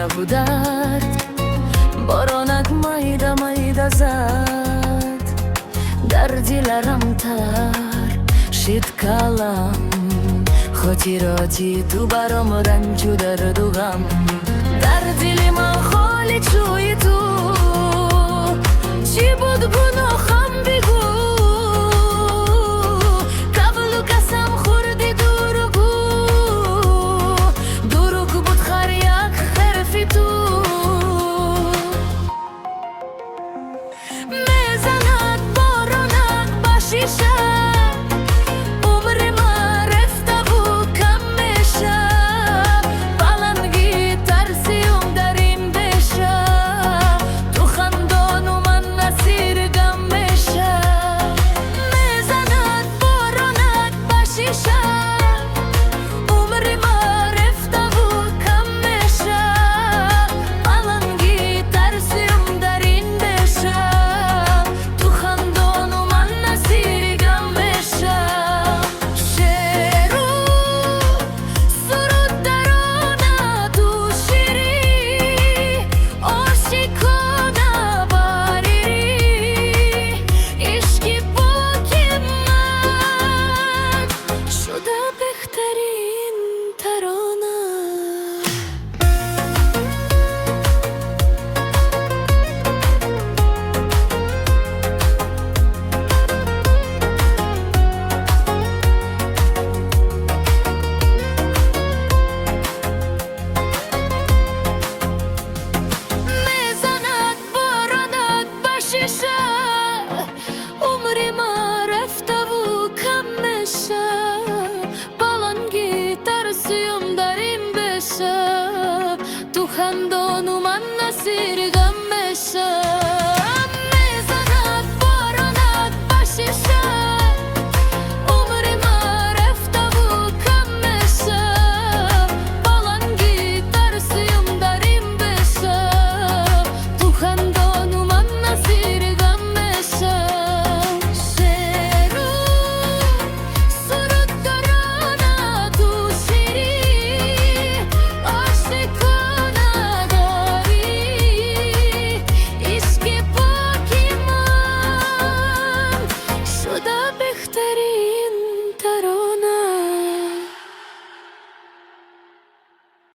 шабу дард боронак майда майда зад дар диларам тар шид калам хотироти ту баром ранҷу дарду ғам дар дили ман холи чӯи ту чӣ буд гуноҳам бигӯ каблу қасам хӯрди дуругу дуруг буд хар як херфи ту мезанад боронак ба шиша خندان و من نصیر غم بشم میزند بارانک به شیشه عمر ما رفته و کم میشه بالانگی ترسیم در این بشه تو خندان و من نصیر غم بشم شعر و سرود ترانه تو شیری عاشق بهتری